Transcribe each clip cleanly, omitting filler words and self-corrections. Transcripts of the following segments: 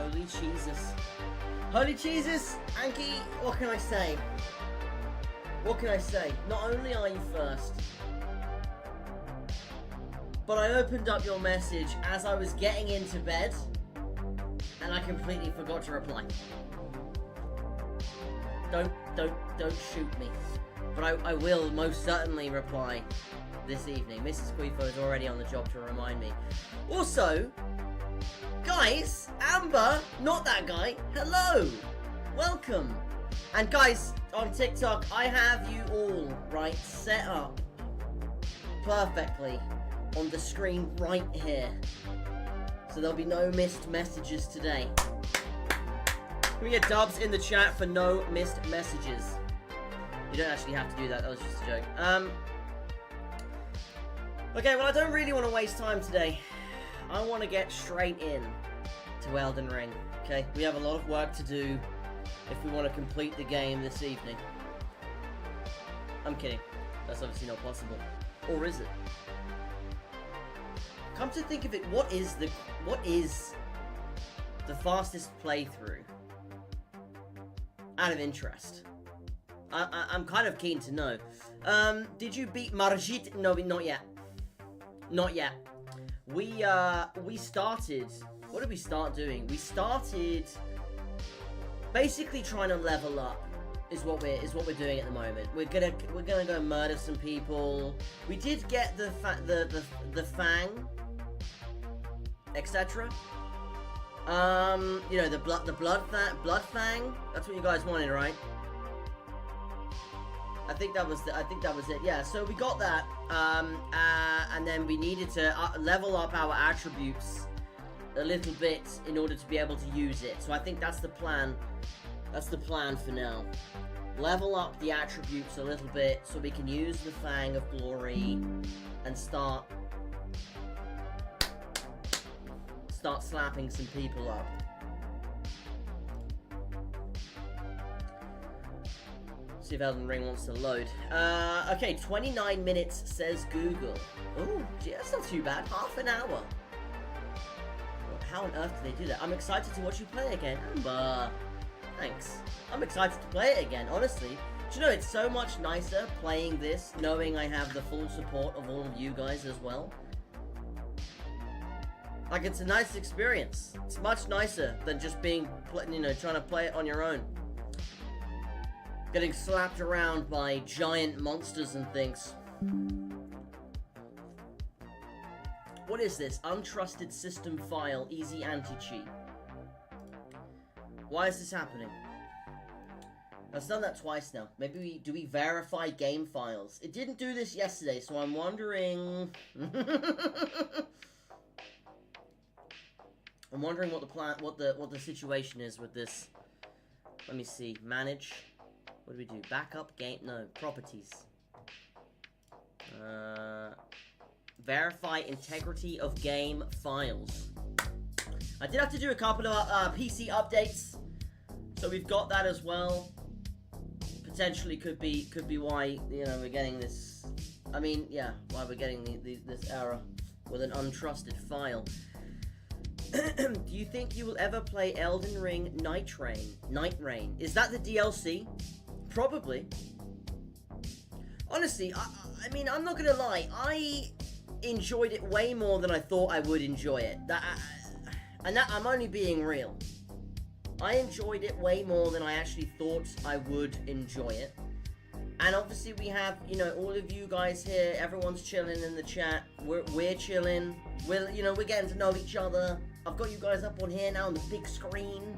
Holy Jesus. Holy Jesus! Anki, what can I say? What can I say? Not only are you first, but I opened up your message as I was getting into bed, and I completely forgot to reply. Don't shoot me. But I will most certainly reply this evening. Mrs. Quifo is already on the job to remind me. Also, guys, Amber, not that guy, hello! Welcome! And guys, on TikTok, I have you all, right, set up perfectly on the screen right here. So there'll be no missed messages today. Can we get dubs in the chat for no missed messages? You don't actually have to do that, that was just a joke. Okay, well I don't really want to waste time today. I want to get straight in to Elden Ring, okay? We have a lot of work to do if we want to complete the game this evening. I'm kidding. That's obviously not possible. Or is it? Come to think of it, what is the fastest playthrough? Out of interest. I'm kind of keen to know. Did you beat Margit? No, not yet. Not yet. We started... What did we start doing? We started basically trying to level up. Is what we're doing at the moment. We're gonna go murder some people. We did get the fang, etc. You know, the blood fang. That's what you guys wanted, right? I think that was it. Yeah. So we got that, and then we needed to level up our attributes a little bit in order to be able to use it. So I think that's the plan. That's the plan for now. Level up the attributes a little bit so we can use the Fang of Glory and start slapping some people up. See if Elden Ring wants to load. Okay, 29 minutes says Google. Oh, gee, that's not too bad. Half an hour. How on earth did they do that? I'm excited to watch you play again, Amber. Thanks. I'm excited to play it again, honestly. Do you know, it's so much nicer playing this, knowing I have the full support of all of you guys as well. Like, it's a nice experience. It's much nicer than just being, you know, trying to play it on your own. Getting slapped around by giant monsters and things. What is this? Untrusted system file, easy anti-cheat. Why is this happening? I've done that twice now. Maybe do we verify game files? It didn't do this yesterday, so I'm wondering... I'm wondering what the situation is with this. Let me see. Manage. What do we do? Backup game? No. Properties. Verify integrity of game files. I did have to do a couple of PC updates, so we've got that as well. Potentially could be why, you know, we're getting this. I mean, yeah, why we're getting this error with an untrusted file. Do you think you will ever play Elden Ring Night Rain? Is that the DLC? Probably. Honestly, I mean, I'm not gonna lie. I enjoyed it way more than I thought I would enjoy it. I'm only being real. I enjoyed it way more than I actually thought I would enjoy it. And obviously we have, you know, all of you guys here, everyone's chilling in the chat. We're chilling. We're getting to know each other. I've got you guys up on here now on the big screen.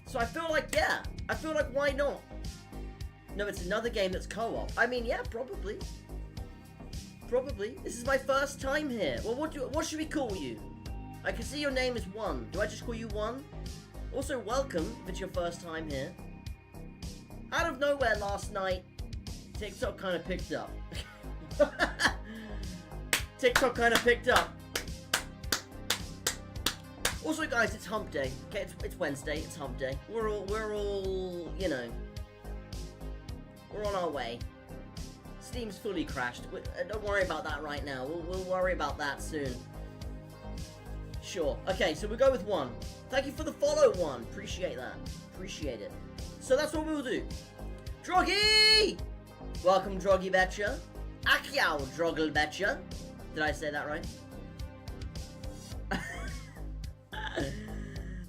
So I feel like, yeah. I feel like, why not? No, it's another game that's co-op. I mean, yeah, probably. Probably. This is my first time here. Well, what should we call you? I can see your name is One. Do I just call you One? Also, welcome if it's your first time here. Out of nowhere last night, TikTok kind of picked up. TikTok kind of picked up. Also, guys, it's hump day. Okay, it's Wednesday. It's hump day. We're all, you know, we're on our way. Steam's fully crashed. Don't worry about that right now. We'll worry about that soon. Sure. Okay, so we'll go with 1. Thank you for the follow, 1. Appreciate that. Appreciate it. So that's what we'll do. Droggy! Welcome, Droggy Betcha. Akiao, Droggle Betcha. Did I say that right?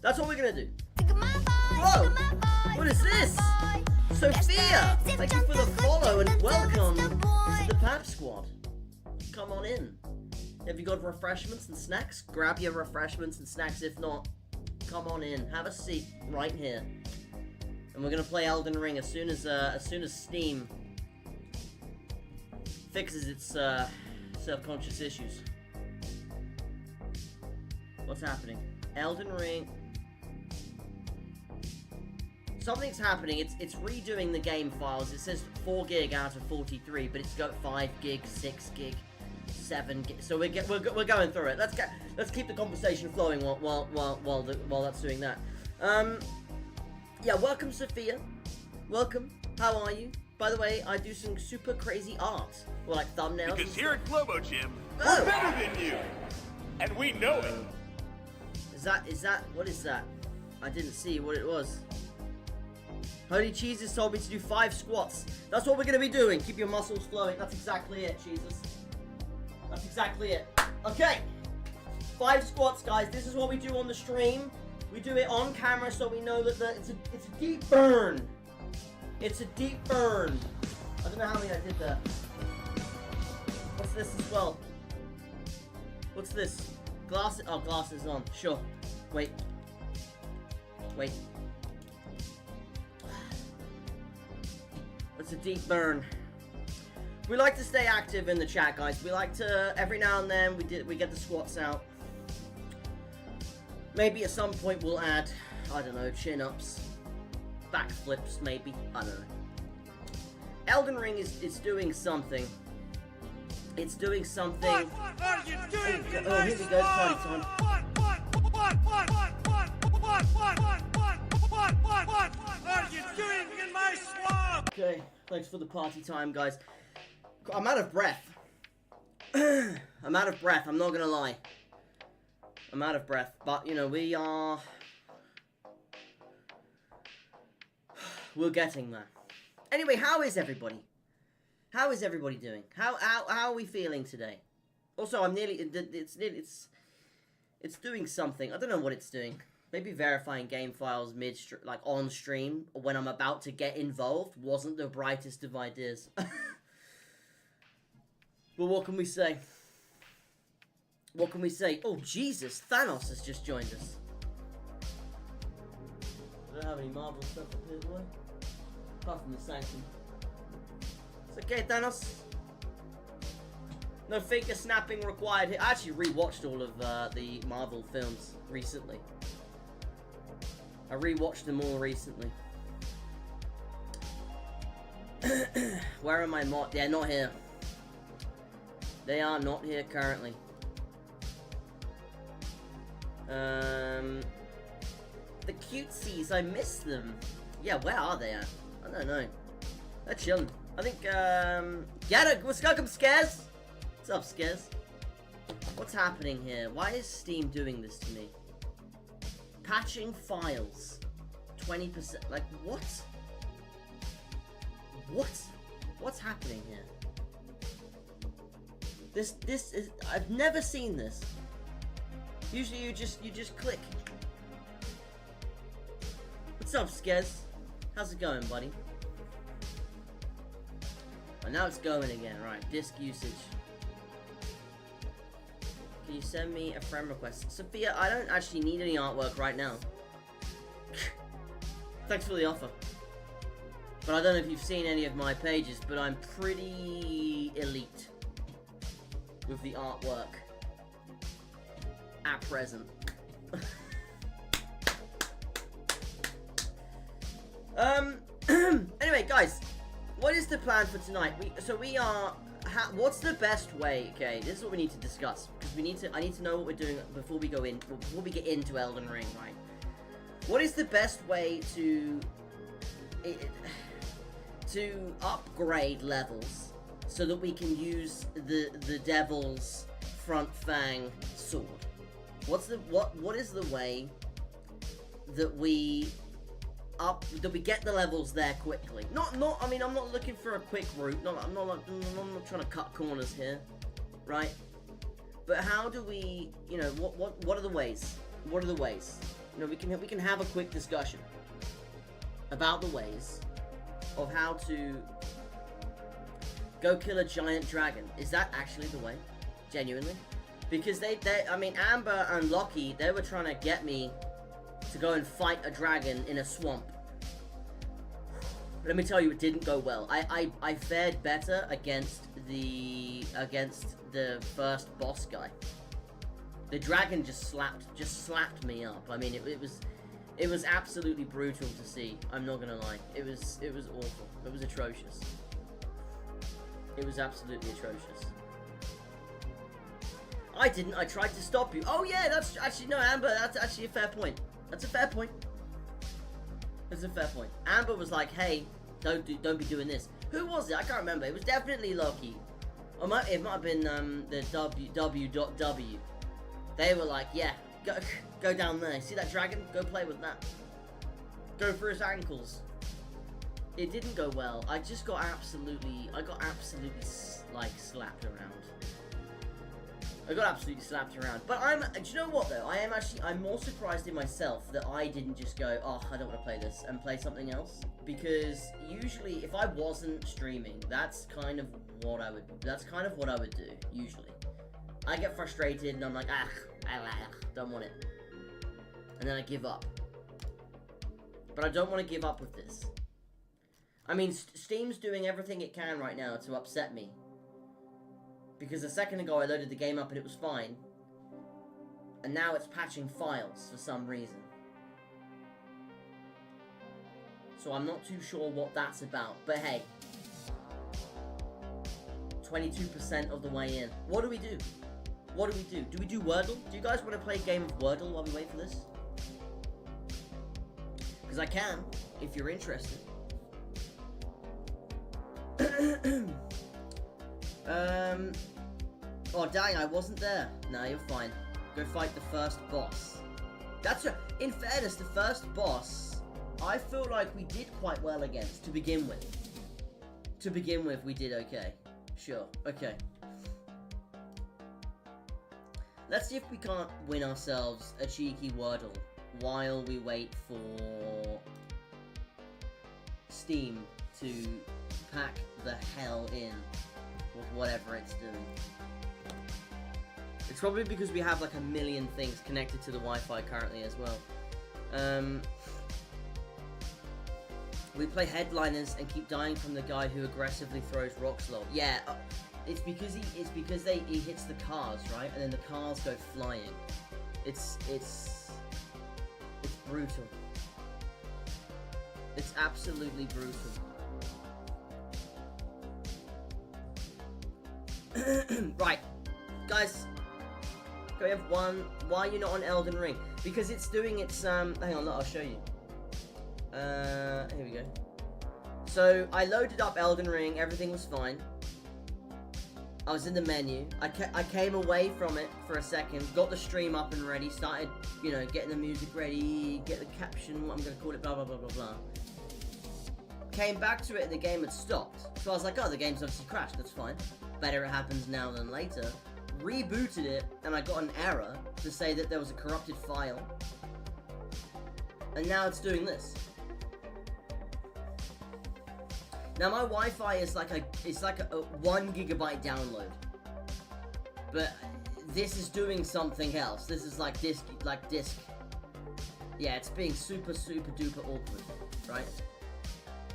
That's what we're gonna do. Whoa! What is this? Sophia! Thank you for the follow and welcome to the Pap Squad. Come on in. Have you got refreshments and snacks? Grab your refreshments and snacks. If not, come on in. Have a seat right here. And we're gonna play Elden Ring as soon as Steam fixes its self-conscious issues. What's happening? Elden Ring. Something's happening. It's redoing the game files. It says 4 gig out of 43, but it's got 5 gig, 6 gig, 7 gig. So we're going through it. Let's keep the conversation flowing while that's doing that. Yeah. Welcome, Sophia. Welcome. How are you? By the way, I do some super crazy art, or like thumbnails. Because here at Globo Gym, we're better than you, and we know it. Is that what is that? I didn't see what it was. Holy Jesus told me to do 5 squats. That's what we're gonna be doing. Keep your muscles flowing. That's exactly it, Jesus. That's exactly it. Okay. 5 squats, guys. This is what we do on the stream. We do it on camera so we know that it's a deep burn. It's a deep burn. I don't know how many I did there. What's this as well? What's this? Glasses. Oh, glasses on. Sure. Wait. It's a deep burn. We like to stay active in the chat, guys. We like to, every now and then, we get the squats out. Maybe at some point we'll add, I don't know, chin-ups, backflips, maybe. I don't know. Elden Ring is doing something. It's doing something. What are you doing? Oh, here we go, party time. What are you doing in my swamp? Okay, thanks for the party time, guys. I'm out of breath. I'm out of breath, I'm not gonna lie. I'm out of breath, but, you know, we're getting there. Anyway, how is everybody? How is everybody doing? How are we feeling today? Also, it's doing something. I don't know what it's doing. Maybe verifying game files like on stream, or when I'm about to get involved, wasn't the brightest of ideas. But what can we say? What can we say? Oh, Jesus, Thanos has just joined us. I don't have any Marvel stuff up here, do I? Apart from the Sanctum. It's okay, Thanos. No finger snapping required here. I actually rewatched all of the Marvel films recently. I rewatched them all recently. Where are my mod? They're not here. They are not here currently. The cutesies, I miss them. Yeah, where are they at? I don't know. They're chilling. I think, what's up, Scares? What's up, Scares? What's happening here? Why is Steam doing this to me? Patching files. 20%. Like, what? What? What's happening here? This is, I've never seen this. Usually you just click. What's up, Skez? How's it going, buddy? Oh, now it's going again, right. Disk usage. Can you send me a friend request? Sophia, I don't actually need any artwork right now. Thanks for the offer. But I don't know if you've seen any of my pages, but I'm pretty elite with the artwork at present. Anyway, guys, what is the plan for tonight? What's the best way? Okay, this is what we need to discuss, because I need to know what we're doing before we get into Elden Ring, right? What is the best way to upgrade levels so that we can use the devil's front fang sword? What is the way that we get the levels there quickly? I mean, I'm not looking for a quick route. I'm not trying to cut corners here, right? But how do we, you know, what are the ways? What are the ways? You know, we can have a quick discussion about the ways of how to go kill a giant dragon. Is that actually the way? Genuinely? Because I mean, Amber and Lockie, they were trying to get me to go and fight a dragon in a swamp. Let me tell you, it didn't go well. I fared better against the first boss guy. The dragon just slapped me up. I mean, it was absolutely brutal to see. I'm not gonna lie. It was awful. It was atrocious. It was absolutely atrocious. I didn't. I tried to stop you. Oh yeah, that's actually no, Amber. That's actually a fair point. That's a fair point. That's a fair point. Amber was like, "Hey, don't be doing this." Who was it? I can't remember. It was definitely Loki. Or it might have been the W. They were like, "Yeah, go down there. See that dragon? Go play with that. Go for his ankles." It didn't go well. I got absolutely like slapped around. I got absolutely slapped around. But do you know what though? I'm more surprised in myself that I didn't just go, oh, I don't want to play this, and play something else. Because usually, if I wasn't streaming, that's kind of what I would do, usually. I get frustrated and I'm like, don't want it. And then I give up. But I don't want to give up with this. I mean, Steam's doing everything it can right now to upset me. Because a second ago I loaded the game up and it was fine. And now it's patching files for some reason. So I'm not too sure what that's about. But hey. 22% of the way in. What do we do? What do we do? Do we do Wordle? Do you guys want to play a game of Wordle while we wait for this? Because I can, if you're interested. Oh dang, I wasn't there. Nah, you're fine. Go fight the first boss. In fairness, the first boss, I feel like we did quite well against, to begin with. To begin with, we did okay. Sure, okay. Let's see if we can't win ourselves a cheeky Wordle while we wait for Steam to pack the hell in with whatever it's doing. It's probably because we have like a million things connected to the Wi-Fi currently as well. We play headliners and keep dying from the guy who aggressively throws rocks low. Yeah, it's because he hits the cars, right? And then the cars go flying. It's brutal. It's absolutely brutal. Right, guys. We have one. Why are you not on Elden Ring? Because it's doing its hang on, I'll show you. Here we go. So I loaded up Elden Ring. Everything was fine. I was in the menu. I came away from it for a second. Got the stream up and ready. Started, you know, getting the music ready. Get the caption. What I'm gonna call it. Blah blah blah blah blah. Came back to it and the game had stopped. So I was like, oh, the game's obviously crashed. That's fine. Better it happens now than later. Rebooted it, and I got an error to say that there was a corrupted file. And now it's doing this. Now my Wi-Fi is like a 1 gigabyte download. But this is doing something else. This is like disk. Yeah, it's being super duper awkward, right?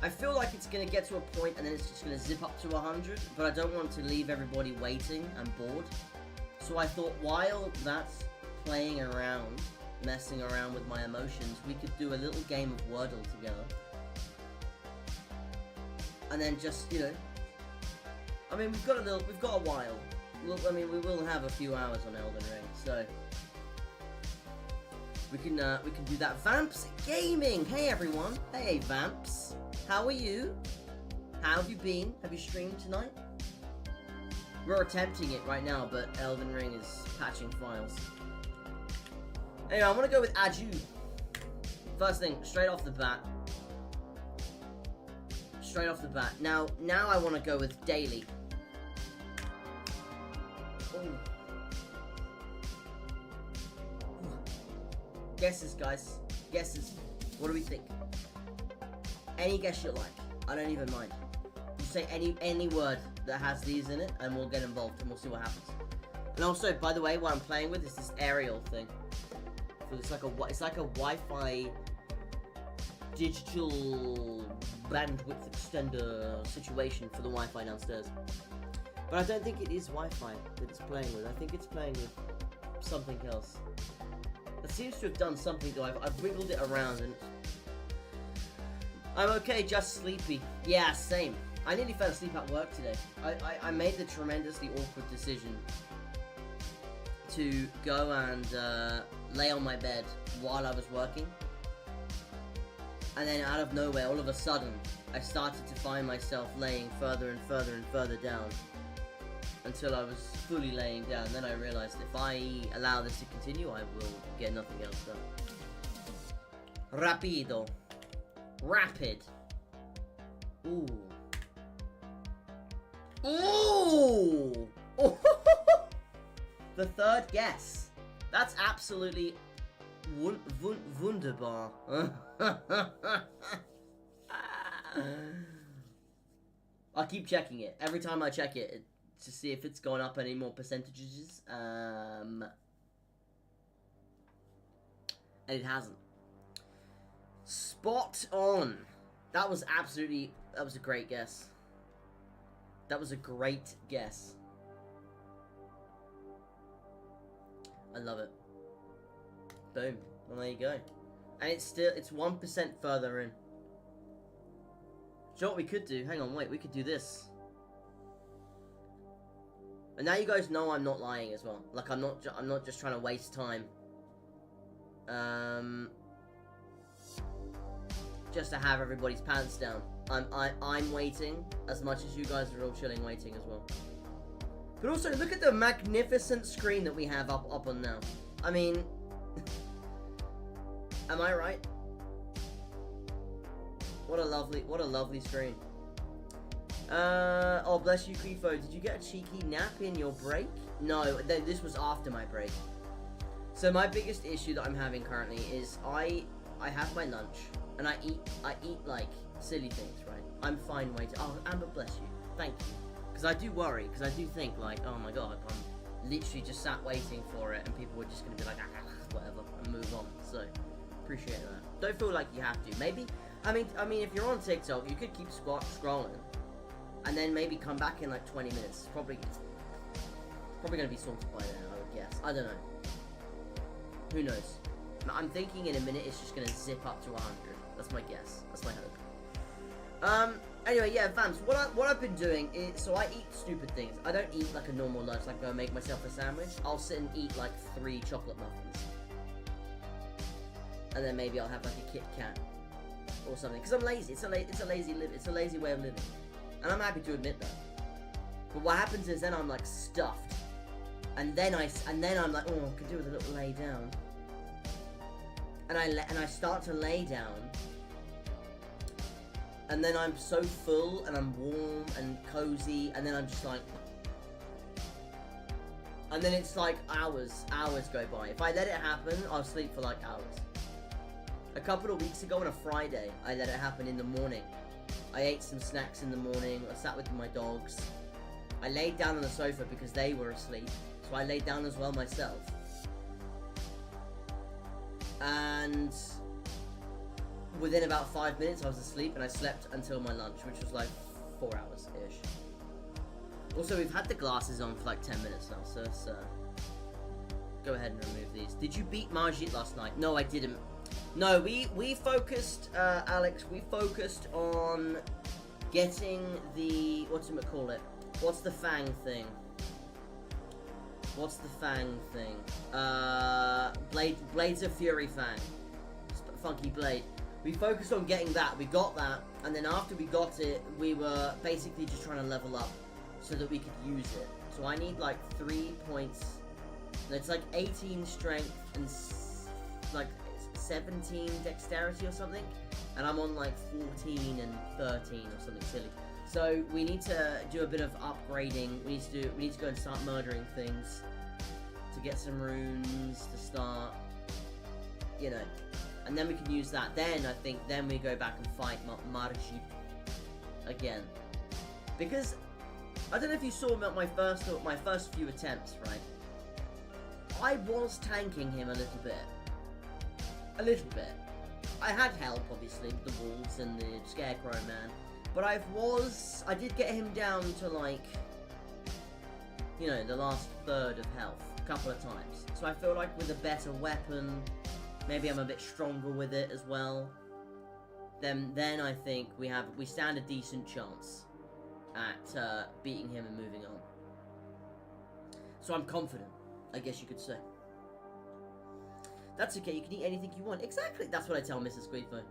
I feel like it's going to get to a point and then it's just going to zip up to 100, but I don't want to leave everybody waiting and bored. So I thought while that's playing around, messing around with my emotions, we could do a little game of Wordle together. And then just, you know, I mean, we've got a while. I mean, we will have a few hours on Elden Ring, so we can do that. Vamps Gaming, hey everyone, hey Vamps. How are you? How have you been? Have you streamed tonight? We're attempting it right now, but Elden Ring is patching files. Anyway, I'm gonna go with adieu. First thing, straight off the bat. Straight off the bat. Now I want to go with daily. Ooh. Guesses, guys. Guesses. What do we think? Any guess you like. I don't even mind. You say any word that has these in it, and we'll get involved, and we'll see what happens. And also, by the way, what I'm playing with is this aerial thing. It's like a Wi-Fi digital bandwidth extender situation for the Wi-Fi downstairs. But I don't think it is Wi-Fi that it's playing with. I think it's playing with something else. It seems to have done something though. I've wiggled it around and I'm okay, just sleepy. Yeah, same. I nearly fell asleep at work today. I made the tremendously awkward decision to go and lay on my bed while I was working. And then out of nowhere, all of a sudden, I started to find myself laying further and further and further down until I was fully laying down. Then I realized if I allow this to continue, I will get nothing else done. Rapido. Rapid. Ooh. Ooh! The third guess. That's absolutely wunderbar. I'll keep checking it. Every time I check it to see if it's gone up any more percentages. And it hasn't. Spot on. That was a great guess. That was a great guess. I love it. Boom. Well, there you go. And it's 1% further in. Do you know what we could do? Hang on, wait. We could do this. And now you guys know I'm not lying as well. Like, I'm not just trying to waste time. Just to have everybody's pants down. I'm waiting as much as you guys are all chilling waiting as well. But also, look at the magnificent screen that we have up on now. I mean, am I right? What a lovely screen. Oh, bless you, Quifo. Did you get a cheeky nap in your break? No, this was after my break. So my biggest issue that I'm having currently is I have my lunch and I eat like silly things, right? I'm fine waiting. Oh, Amber, bless you. Thank you. Because I do worry, because I do think like, oh my god, I'm literally just sat waiting for it and people are just going to be like, whatever, and move on. So, appreciate that. Don't feel like you have to. Maybe, I mean, if you're on TikTok, you could keep scrolling and then maybe come back in like 20 minutes. It's probably going to be sorted by then, I would guess. I don't know. Who knows? I'm thinking in a minute it's just going to zip up to 100. That's my guess. That's my hope. Anyway, yeah, fams, what I've been doing is, so I eat stupid things. I don't eat like a normal lunch, like go make myself a sandwich. I'll sit and eat like 3 chocolate muffins. And then maybe I'll have like a Kit Kat or something. Because I'm lazy. It's a lazy way of living. And I'm happy to admit that. But what happens is then I'm like stuffed. And then I'm like, oh, I could do with a little lay down. And I start to lay down. And then I'm so full and I'm warm and cozy, and then I'm just like, and then it's like hours go by. If I let it happen, I'll sleep for like hours. A couple of weeks ago on a Friday, I let it happen in the morning. I ate some snacks in the morning, I sat with my dogs. I laid down on the sofa because they were asleep, so I laid down as well myself. And within about 5 minutes, I was asleep, and I slept until my lunch, which was like 4 hours-ish. Also, we've had the glasses on for like 10 minutes now, so let's go ahead and remove these. Did you beat Margit last night? No, I didn't. No, we focused, Alex, we focused on getting the, what's the fang thing? What's the fang thing? Blades of Fury Fang. Funky Blade. We focused on getting that, we got that, and then after we got it, we were basically just trying to level up so that we could use it. So I need like 3 points, and it's like 18 strength and like 17 dexterity or something, and I'm on like 14 and 13 or something silly. So we need to do a bit of upgrading. We need to go and start murdering things to get some runes to start, you know, and then we can use that. Then I think then we go back and fight Marji again, because I don't know if you saw my first few attempts, right? I was tanking him a little bit. I had help, obviously, with the wolves and the scarecrow man, but I did get him down to, like, you know, the last third of health a couple of times. So I feel like with a better weapon, maybe I'm a bit stronger with it as well, then I think we stand a decent chance at beating him and moving on. So I'm confident, I guess you could say. That's okay, you can eat anything you want. Exactly, that's what I tell Mrs. Squeefo.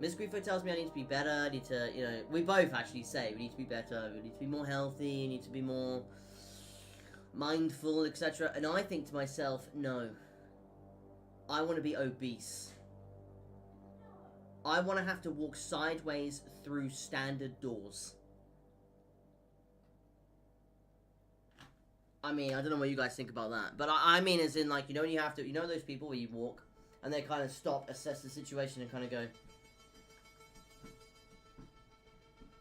Mrs. Squeefo tells me I need to be better, I need to, you know, we both actually say we need to be better, we need to be more healthy, we need to be more mindful, etc. And I think to myself, no. I want to be obese. I want to have to walk sideways through standard doors. I mean, I don't know what you guys think about that, but I mean as in, like, you know, when you have to, you know those people where you walk, and they kind of stop, assess the situation, and kind of go,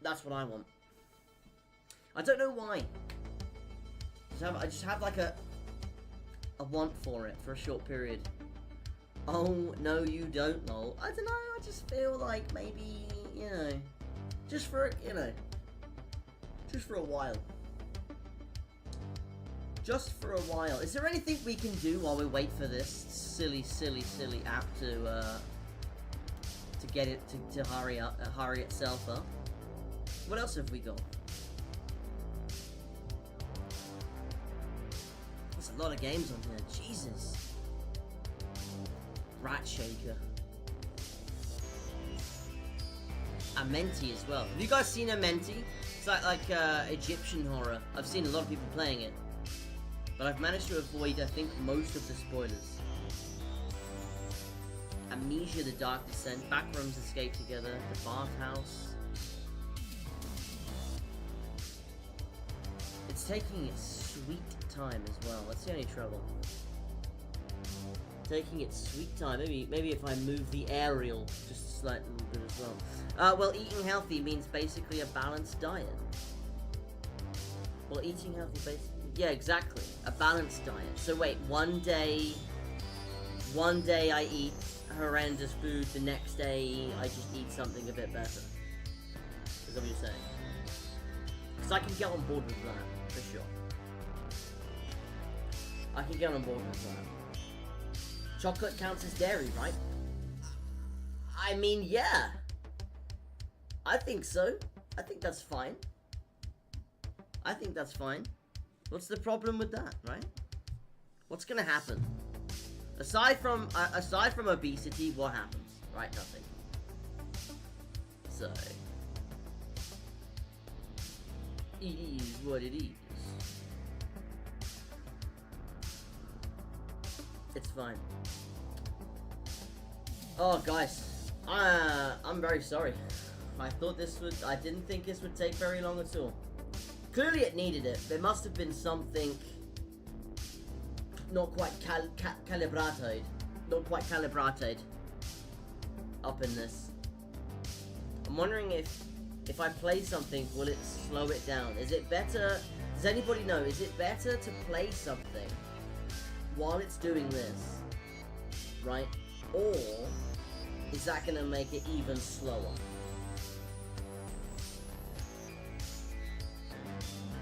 that's what I want. I don't know why. I just have like a want for it for a short period. Oh, no you don't, lol. I don't know, I just feel like maybe, you know, just for, you know, just for a while. Just for a while. Is there anything we can do while we wait for this silly app to get it to hurry itself up? What else have we got? There's a lot of games on here. Jesus. Rat Shaker. Amenti as well. Have you guys seen Amenti? It's like Egyptian horror. I've seen a lot of people playing it, but I've managed to avoid, I think, most of the spoilers. Amnesia, The Dark Descent, Backrooms Escape Together, The Bathhouse. It's taking its sweet time as well. That's the only trouble. Taking its sweet time. Maybe if I move the aerial just a slight little bit as well. Well, eating healthy means basically a balanced diet. Well, eating healthy basically... Yeah, exactly. A balanced diet. So wait, one day I eat horrendous food, the next day I just eat something a bit better. Is that what you're saying? Because I can get on board with that, for sure. I can get on board with that. Chocolate counts as dairy, right? I mean, yeah. I think so. I think that's fine. I think that's fine. What's the problem with that, right? What's gonna happen? Aside from obesity, what happens? Right, nothing. So, it is what it is. It's fine. Oh, guys, I'm very sorry. I didn't think this would take very long at all. Clearly it needed it. There must have been something not quite calibrated. Not quite calibrated up in this. I'm wondering if I play something, will it slow it down? Is it better? Does anybody know? Is it better to play something while it's doing this, right? Or is that gonna make it even slower?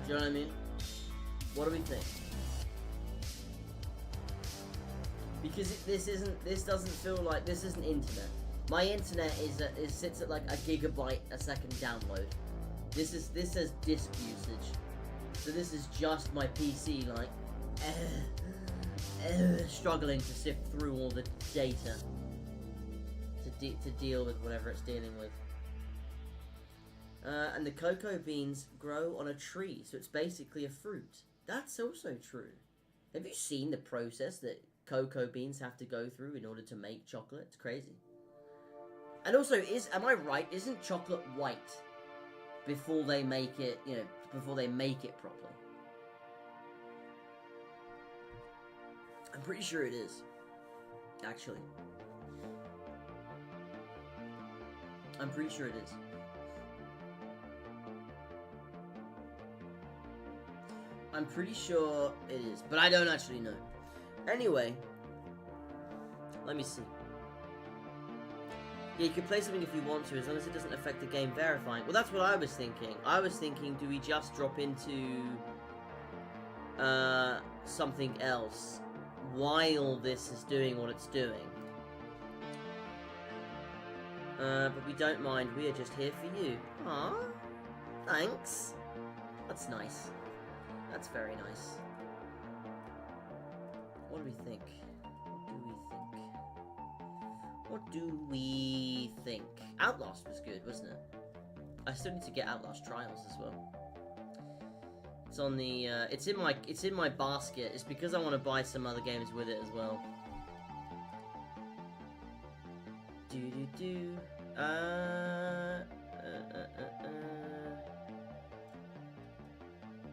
Do you know what I mean? What do we think? Because this doesn't feel like, this isn't internet. My internet sits at like a gigabyte a second download. This says disk usage. So this is just my PC like struggling to sift through all the data to deal with whatever it's dealing with. And the cocoa beans grow on a tree, so it's basically a fruit. That's also true. Have you seen the process that cocoa beans have to go through in order to make chocolate. It's crazy. And also, am I right? Isn't chocolate white before they make it, you know, before they make it properly? I'm pretty sure it is, actually. I'm pretty sure it is. I'm pretty sure it is, but I don't actually know. Anyway, let me see. Yeah, you can play something if you want to, as long as it doesn't affect the game verifying. Well, that's what I was thinking. I was thinking, do we just drop into something else while this is doing what it's doing? But we don't mind. We are just here for you. Aww. Thanks. That's nice. That's very nice. What do we think? What do we think? Outlast was good, wasn't it? I still need to get Outlast Trials as well. It's on the it's in my basket. It's because I want to buy some other games with it as well.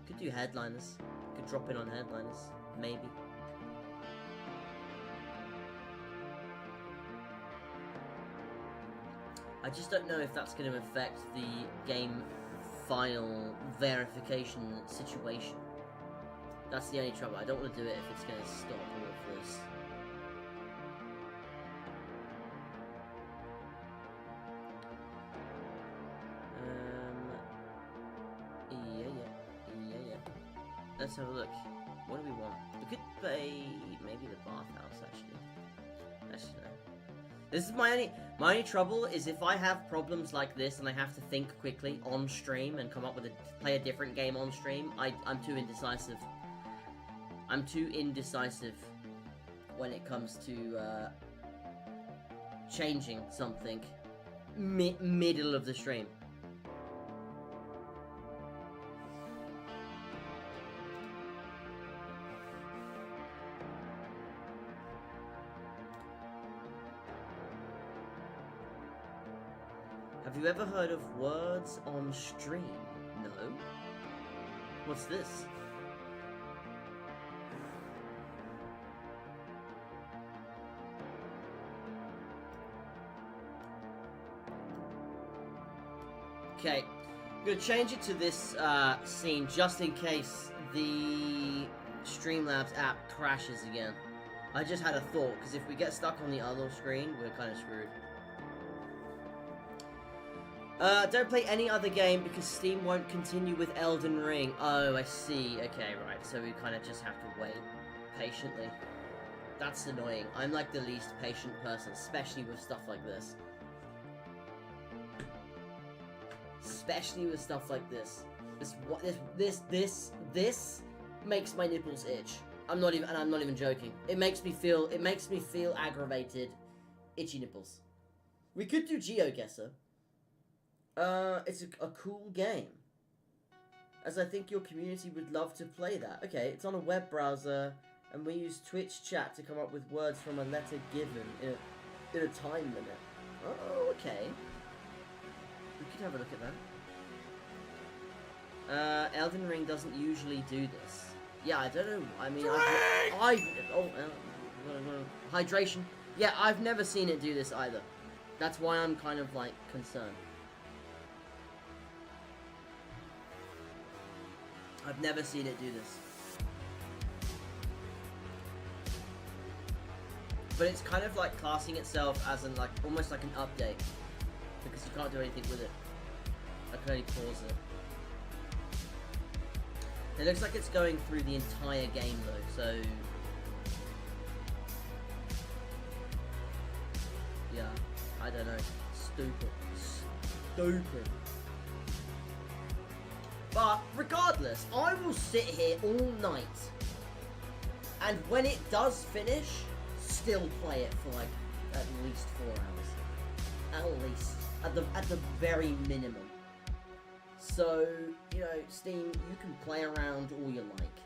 Could do Headliners. Could drop in on Headliners, maybe. I just don't know if that's going to affect the game file verification situation. That's the only trouble. I don't want to do it if it's going to stop all of this. Yeah. Let's have a look. What do we want? We could play maybe the bathhouse, actually. Actually, no. This is my only trouble is if I have problems like this and I have to think quickly on stream and come up with play a different game on stream. I'm too indecisive. I'm too indecisive when it comes to changing something middle of the stream. Have you ever heard of words on stream? No? What's this? Okay, I'm gonna change it to this scene just in case the Streamlabs app crashes again. I just had a thought, because if we get stuck on the other screen, we're kind of screwed. Don't play any other game because Steam won't continue with Elden Ring. Oh, I see. Okay, right. So we kind of just have to wait patiently. That's annoying. I'm like the least patient person, especially with stuff like this. Especially with stuff like this. This makes my nipples itch. I'm not even joking. It makes me feel aggravated, itchy nipples. We could do GeoGuessr. It's a cool game. As I think your community would love to play that. Okay, it's on a web browser, and we use Twitch chat to come up with words from a letter given in a time limit. Oh, okay. We could have a look at that. Elden Ring doesn't usually do this. Yeah, I don't know. I mean, hydration. Yeah, I've never seen it do this either. That's why I'm kind of like concerned. I've never seen it do this. But it's kind of like classing itself as an like almost like an update. Because you can't do anything with it. I can only pause it. It looks like it's going through the entire game though, so yeah, I don't know. Stupid. But regardless, I will sit here all night, and when it does finish, still play it for like at least 4 hours. At least, at the very minimum. So, you know, Steam, you can play around all you like.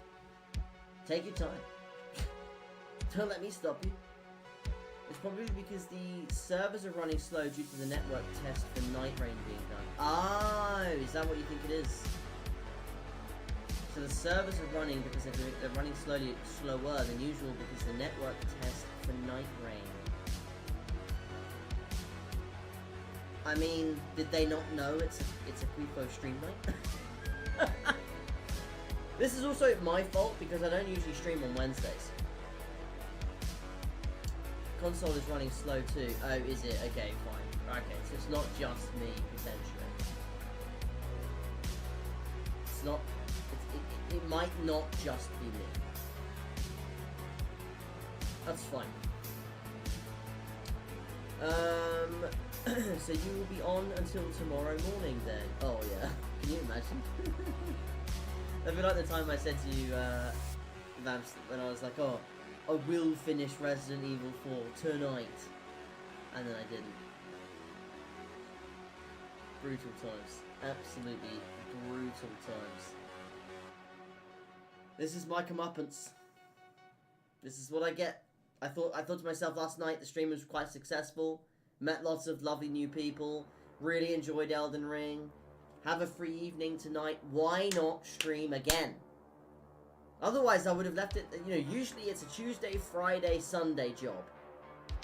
Take your time. Don't let me stop you. It's probably because the servers are running slow due to the network test for Night Rain being done. Oh, is that what you think it is? So the servers are running because they're running slower than usual because the network test for Night Rain. I mean, did they not know it's a Quifo stream night? This is also my fault because I don't usually stream on Wednesdays. Console is running slow too. Oh, is it? Okay, fine. Okay, so it's not just me, potentially. It's not... It might not just be me. That's fine. So you will be on until tomorrow morning then? Oh yeah. Can you imagine? That'd be like the time I said to you, Vamps, when I was like, oh, I will finish Resident Evil 4 tonight. And then I didn't. Brutal times. Absolutely brutal times. This is my comeuppance. This is what I get. I thought to myself last night the stream was quite successful. Met lots of lovely new people. Really enjoyed Elden Ring. Have a free evening tonight. Why not stream again? Otherwise, I would have left it, you know, usually it's a Tuesday, Friday, Sunday job.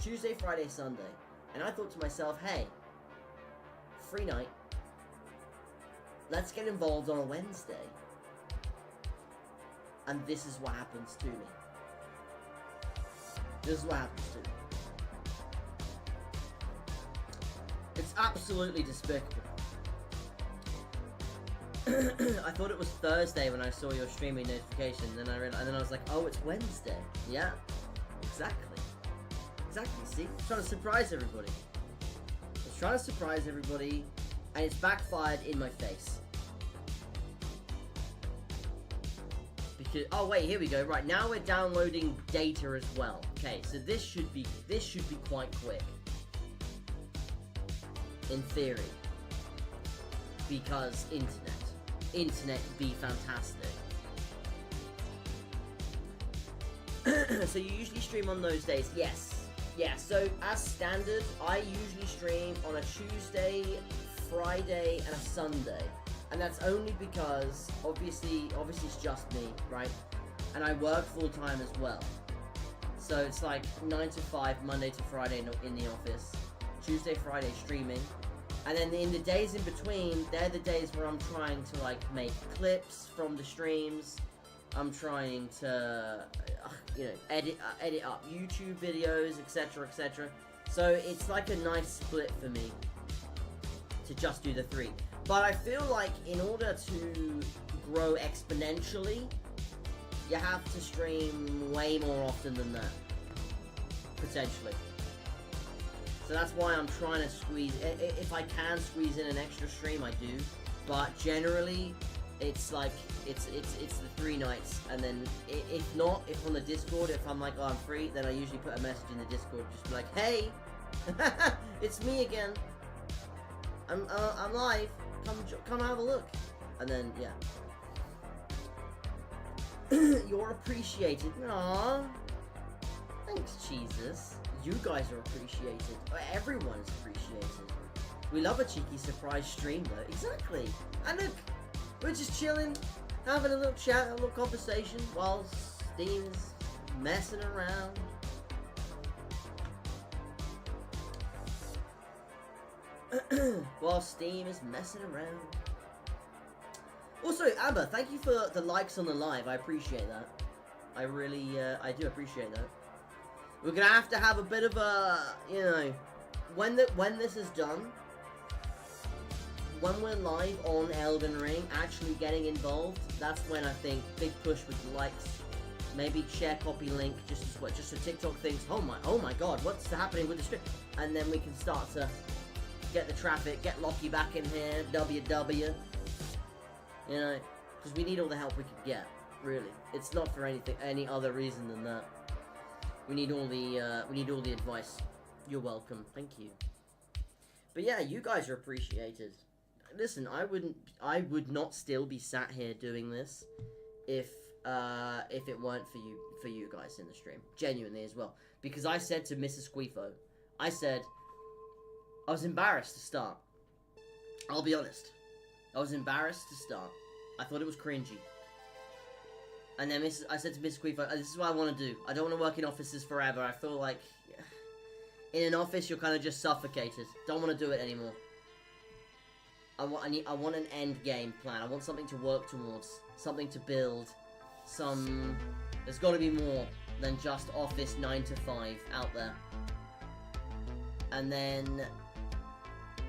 Tuesday, Friday, Sunday. And I thought to myself, hey, free night. Let's get involved on a Wednesday. And this is what happens to me. This is what happens to me. It's absolutely despicable. I thought it was Thursday when I saw your streaming notification, and then I was like, oh, it's Wednesday. Yeah, exactly. Exactly, see? I'm trying to surprise everybody. And it's backfired in my face. Because, oh wait, here we go. Right, now we're downloading data as well. Okay, so this should be quite quick. In theory. Because internet would be fantastic. So you usually stream on those days? Yes. Yeah, so as standard, I usually stream on a Tuesday, Friday, and a Sunday. And that's only because, obviously it's just me, right? And I work full-time as well. So it's like 9 to 5, Monday to Friday in the office. Tuesday, Friday streaming. And then in the days in between, they're the days where I'm trying to, like, make clips from the streams. I'm trying to, you know, edit up YouTube videos, etc., etc. So it's like a nice split for me to just do the 3. But I feel like in order to grow exponentially, you have to stream way more often than that. Potentially. So that's why I'm trying to squeeze, if I can squeeze in an extra stream, I do. But generally, it's like, it's the 3 nights. And then, if not, if on the Discord, if I'm like, oh, I'm free, then I usually put a message in the Discord, just be like, hey, it's me again. I'm live. Come have a look. And then, yeah. You're appreciated. Aww. Thanks, Jesus. You guys are appreciated. Everyone's appreciated. We love a cheeky surprise stream, though. Exactly. And look, we're just chilling, having a little chat, a little conversation, while Steam is messing around. While Steam is messing around. Also, Amber, thank you for the likes on the live. I appreciate that. I really, I do appreciate that. We're gonna have to have a bit of a, you know, when this is done, when we're live on Elden Ring, actually getting involved, that's when I think big push with the likes. Maybe share copy link, just so TikTok thinks, oh my god, what's happening with the stream? And then we can start to get the traffic, get Lockie back in here, WW. You know, because we need all the help we can get, really. It's not for any other reason than that. We need all the advice. You're welcome. Thank you. But yeah, you guys are appreciated. Listen, I would not still be sat here doing this if if it weren't for you guys in the stream, genuinely as well. Because I said to Mrs. Squeefo, I said I was embarrassed to start. I'll be honest, I was embarrassed to start. I thought it was cringy. And then I said to Mrs. Squeefo, this is what I want to do. I don't want to work in offices forever. I feel like in an office you're kind of just suffocated. Don't want to do it anymore. I want an end game plan. I want something to work towards, something to build. There's got to be more than just office 9 to 5 out there. And then,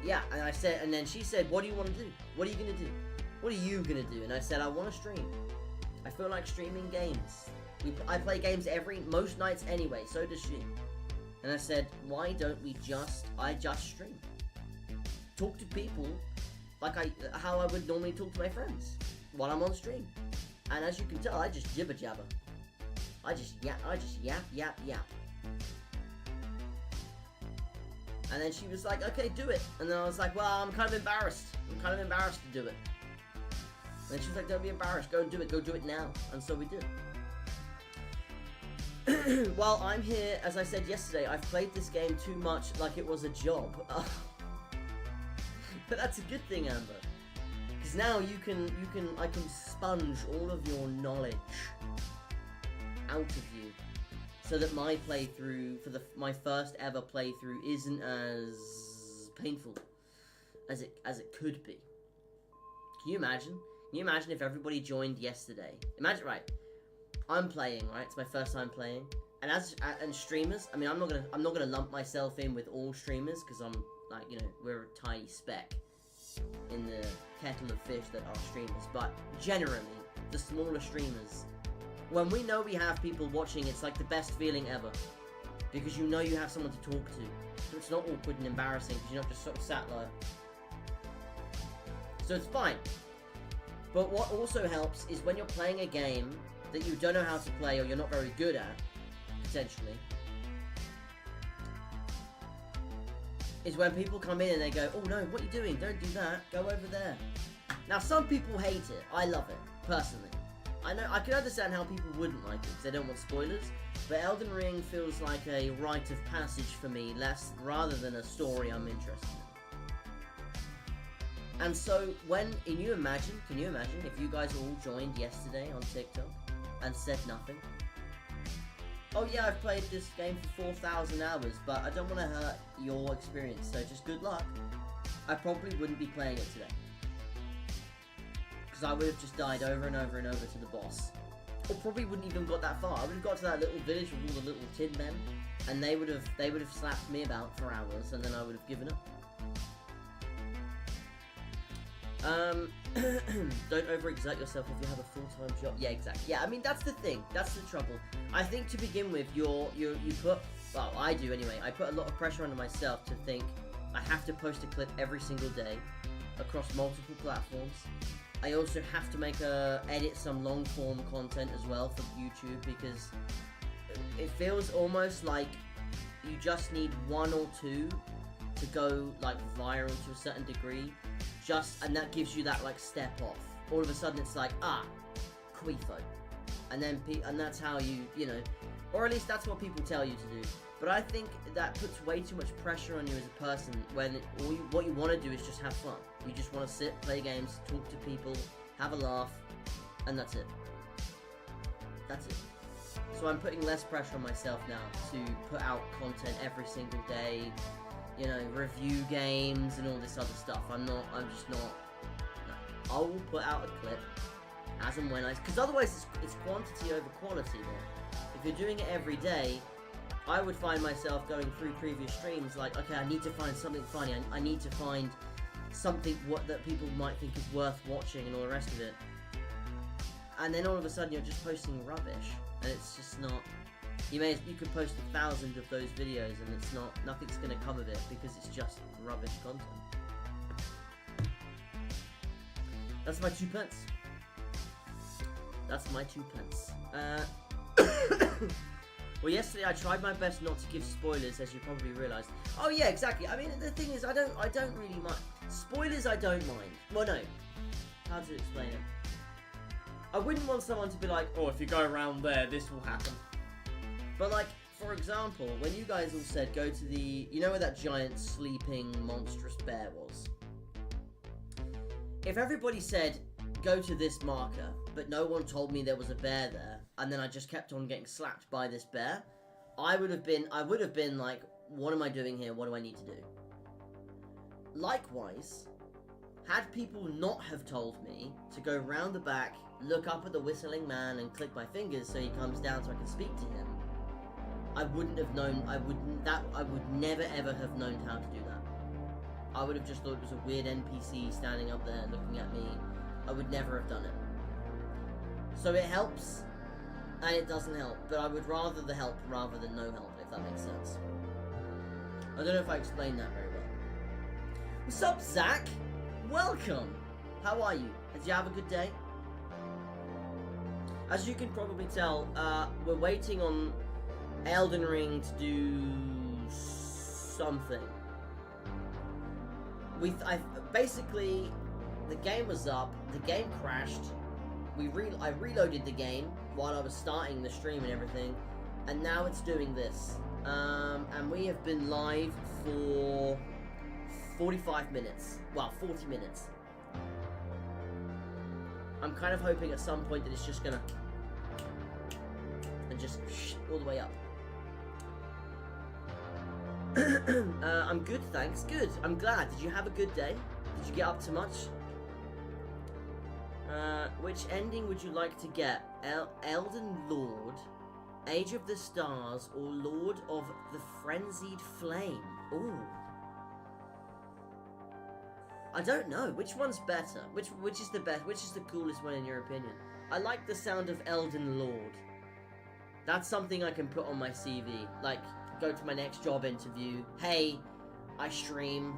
yeah, and then she said, what do you want to do? What are you gonna do? What are you gonna do? And I said, I want to stream. I feel like streaming games. I play games most nights anyway. So does she. And I said, why don't I just stream? Talk to people like how I would normally talk to my friends while I'm on stream. And as you can tell, I just jibber jabber. I just yap. And then she was like, okay, do it. And then I was like, well, I'm kind of embarrassed. I'm kind of embarrassed to do it. And then she was like, don't be embarrassed, go and do it, go do it now. And so we did. While I'm here, as I said yesterday, I've played this game too much like it was a job. But that's a good thing, Amber. Because now I can sponge all of your knowledge out of you. So that my playthrough, my first ever playthrough, isn't as painful as it could be. Can you imagine? Can you imagine if everybody joined yesterday? Imagine, right? I'm playing, right? It's my first time playing, and streamers. I mean, I'm not gonna lump myself in with all streamers because I'm like, we're a tiny speck in the kettle of fish that are streamers. But generally, the smaller streamers, when we know we have people watching, it's like the best feeling ever because you know you have someone to talk to, so it's not awkward and embarrassing because you're not just sort of sat there. So it's fine. But what also helps is when you're playing a game that you don't know how to play or you're not very good at, potentially, is when people come in and they go, oh no, what are you doing? Don't do that. Go over there. Now, some people hate it. I love it, personally. I can understand how people wouldn't like it because they don't want spoilers, but Elden Ring feels like a rite of passage for me, rather than a story I'm interested in. And so, can you imagine if you guys all joined yesterday on TikTok and said nothing? Oh yeah, I've played this game for 4,000 hours, but I don't want to hurt your experience, so just good luck. I probably wouldn't be playing it today. Because I would have just died over and over and over to the boss. Or probably wouldn't even got that far. I would have got to that little village with all the little tin men, and they would have slapped me about for hours, and then I would have given up. Don't overexert yourself if you have a full-time job. Yeah, exactly. Yeah, I mean, that's the thing. That's the trouble. I think to begin with, you put, well, I do anyway, I put a lot of pressure on myself to think I have to post a clip every single day across multiple platforms. I also have to edit some long-form content as well for YouTube because it feels almost like you just need one or two to go, like, viral to a certain degree. And that gives you that, like, step off. All of a sudden it's like, Queefo. And then, and that's how you or at least that's what people tell you to do. But I think that puts way too much pressure on you as a person when what you want to do is just have fun. You just want to sit, play games, talk to people, have a laugh, and that's it. That's it. So I'm putting less pressure on myself now to put out content every single day, review games and all this other stuff. I'm just not. No. I will put out a clip as and when because otherwise it's quantity over quality then. If you're doing it every day, I would find myself going through previous streams like, okay, I need to find something funny, I need to find something that people might think is worth watching and all the rest of it. And then all of a sudden you're just posting rubbish, and it's just not. You could post 1,000 of those videos and nothing's gonna come of it because it's just rubbish content. That's my 2 pence. That's my 2 pence. Well, yesterday I tried my best not to give spoilers, as you probably realised. Oh yeah, exactly. I mean, the thing is, I don't really mind spoilers. I don't mind. Well, no. How to explain it? I wouldn't want someone to be like, oh, if you go around there, this will happen. But like, for example, when you guys all said go to the, you know where that giant sleeping monstrous bear was? If everybody said go to this marker, but no one told me there was a bear there, and then I just kept on getting slapped by this bear, I would have been like, what am I doing here? What do I need to do? Likewise, had people not have told me to go round the back, look up at the whistling man and click my fingers so he comes down so I can speak to him, I wouldn't have known, I would never ever have known how to do that. I would have just thought it was a weird NPC standing up there looking at me. I would never have done it. So it helps, and it doesn't help, but I would rather the help rather than no help, if that makes sense. I don't know if I explained that very well. What's up, Zach? Welcome! How are you? Did you have a good day? As you can probably tell, we're waiting on Elden Ring to do something. Basically, the game was up, the game crashed, I reloaded the game while I was starting the stream and everything, and now it's doing this. And we have been live for 45 minutes. Well, 40 minutes. I'm kind of hoping at some point that it's just gonna and just all the way up. I'm good, thanks. Good. I'm glad. Did you have a good day? Did you get up to much? Which ending would you like to get? Elden Lord, Age of the Stars, or Lord of the Frenzied Flame? Ooh. I don't know. Which one's better? Which is the best? Which is the coolest one in your opinion? I like the sound of Elden Lord. That's something I can put on my CV. Like, go to my next job interview. Hey, I stream,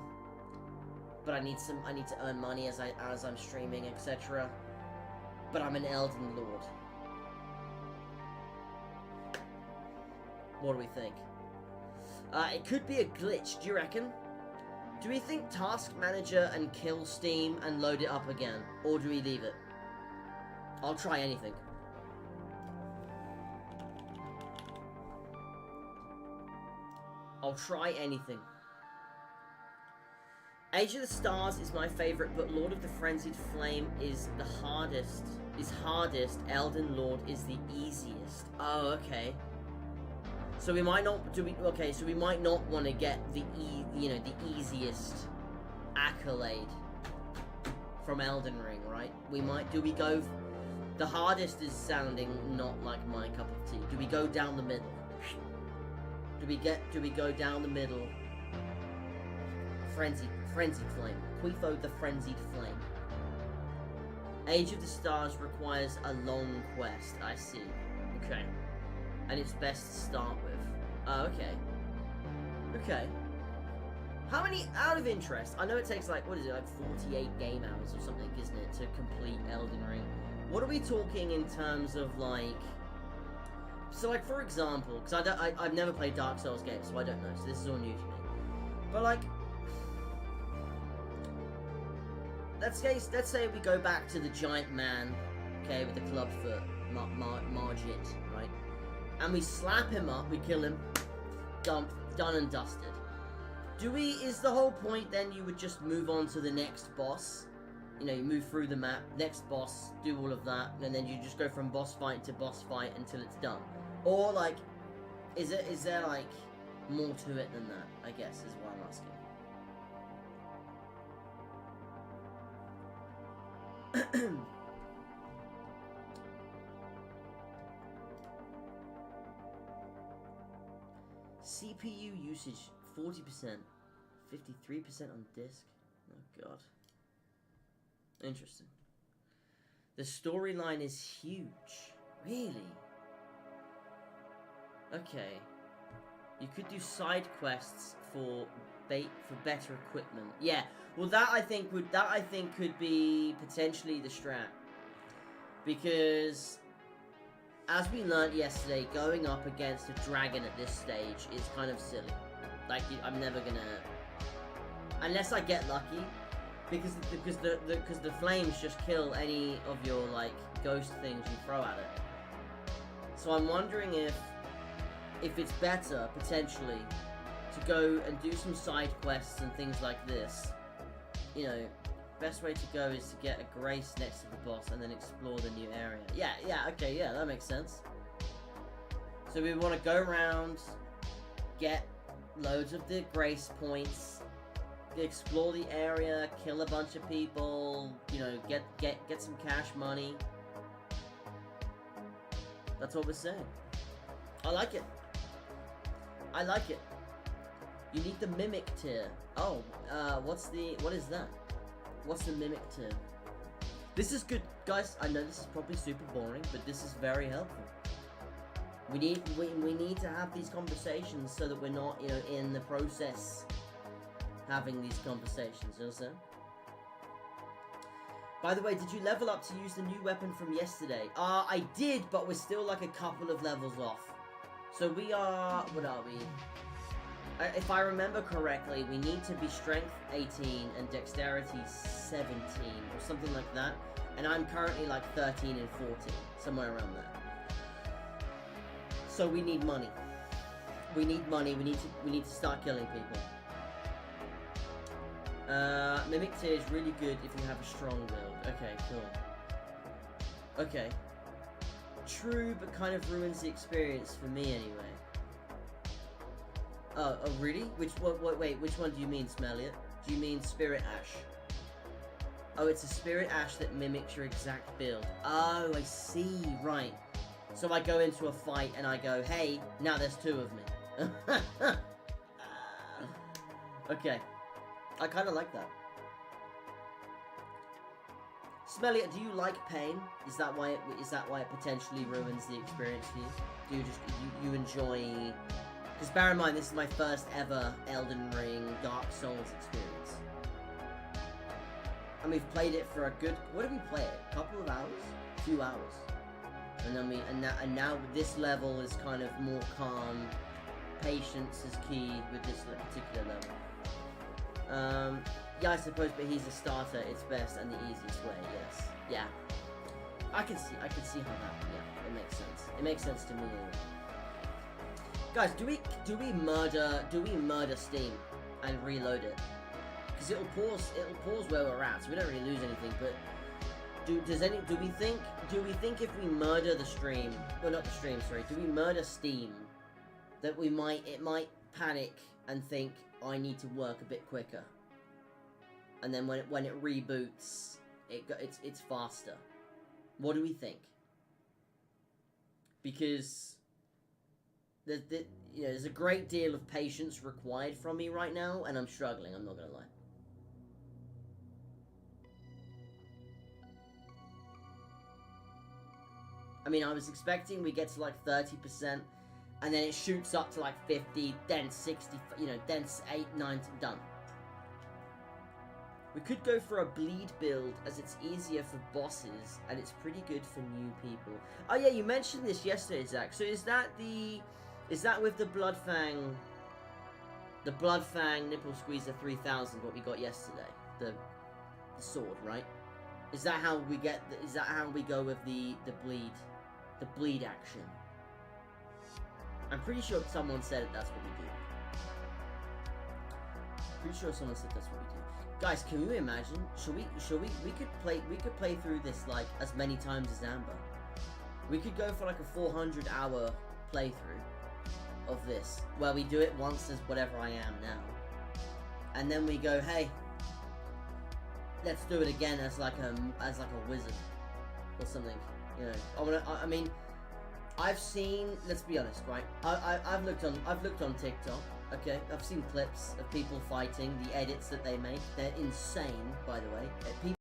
but I need to earn money as I'm streaming, etc. But I'm an Elden Lord. What do we think? It could be a glitch. Do you reckon? Do we think Task Manager and kill Steam and load it up again, or do we leave it? I'll try anything. I'll try anything. Age of the Stars is my favourite, but Lord of the Frenzied Flame is the hardest. Elden Lord is the easiest. Oh, okay. So we might not so we might not want to get the the easiest accolade from Elden Ring, right? We might go the hardest is sounding not like my cup of tea. Do we go down the middle? Do we go down the middle? Frenzied Flame. Quifo the Frenzied Flame. Age of the Stars requires a long quest, I see. Okay. And it's best to start with. Oh, okay. Okay. How many, out of interest, I know it takes like, what is it, like 48 game hours or something, isn't it, to complete Elden Ring. What are we talking in terms of like, so like for example, because I've never played Dark Souls games, so I don't know, so this is all new to me. But like, let's say we go back to the giant man, okay, with the club foot, Margit, right? And we slap him up, we kill him, done and dusted. Is the whole point then you would just move on to the next boss? You know, you move through the map, next boss, do all of that, and then you just go from boss fight to boss fight until it's done? Or like, is there like more to it than that, I guess, is what I'm asking. CPU usage 40%, 53% on disk. Oh god. Interesting. The storyline is huge. Really? Okay. You could do side quests for better equipment. Yeah. Well, that I think could be potentially the strat. Because as we learned yesterday, going up against a dragon at this stage is kind of silly. Like, I'm never gonna... Unless I get lucky, because the flames just kill any of your like ghost things you throw at it. So I'm wondering if it's better potentially to go and do some side quests and things like this. You know, best way to go is to get a grace next to the boss and then explore the new area. Yeah, okay, yeah, that makes sense. So we want to go around, get loads of the grace points, explore the area, kill a bunch of people, you know, get some cash money. That's what we're saying. I like it. I like it. You need the mimic tier. Oh, what is that? What's the mimic tier? This is good, guys. I know this is probably super boring, but this is very helpful. We need to have these conversations so that we're not, you know, in the process having these conversations, you understand? By the way, did you level up to use the new weapon from yesterday? I did, but we're still like a couple of levels off. So we are, what are we? If I remember correctly, we need to be strength 18 and dexterity 17 or something like that. And I'm currently like 13 and 14, somewhere around there. So we need money. We need money. We need to start killing people. Mimic tier is really good if you have a strong build. Okay, cool. Okay. True, but kind of ruins the experience for me anyway. Oh, really? Wait, which one do you mean, Smelliot? Do you mean Spirit Ash? Oh, it's a Spirit Ash that mimics your exact build. Oh, I see, right. So I go into a fight and I go, hey, now there's two of me. Okay. I kind of like that. Smelliot, do you like pain? Is that why it potentially ruins the experience for you? Do you just you enjoy? Because bear in mind, this is my first ever Elden Ring Dark Souls experience, and we've played it for a good. What did we play it? A couple of hours, a few hours, and then and now this level is kind of more calm. Patience is key with this particular level. Yeah, I suppose, but he's a starter. It's best and the easiest way. Yes, yeah. I can see how that. Yeah, it makes sense. It makes sense to me. Guys, do we murder Steam and reload it? Because it'll pause where we're at, so we don't really lose anything. But do we think if we murder the stream, well, not the stream, sorry, do we murder Steam, that it might panic and think, I need to work a bit quicker, and then when it reboots, it's faster. What do we think? Because there's a great deal of patience required from me right now, and I'm struggling. I'm not gonna lie. I mean, I was expecting we get to like 30%. And then it shoots up to like 50, then 60, you know, then 8, 9, done. We could go for a bleed build, as it's easier for bosses, and it's pretty good for new people. Oh yeah, you mentioned this yesterday, Zach. So is that with the Bloodfang Nipple Squeezer 3000, what we got yesterday? The sword, right? Is that how we go with the bleed action? I'm pretty sure someone said that's what we do. Pretty sure someone said that's what we do. Guys, can you imagine? We could play through this like as many times as Amber. We could go for like a 400-hour playthrough of this, where we do it once as whatever I am now, and then we go, hey, let's do it again as like a wizard or something. You know, I mean. I've seen, let's be honest, right? I've looked on TikTok, okay? I've seen clips of people fighting, the edits that they make. They're insane, by the way. People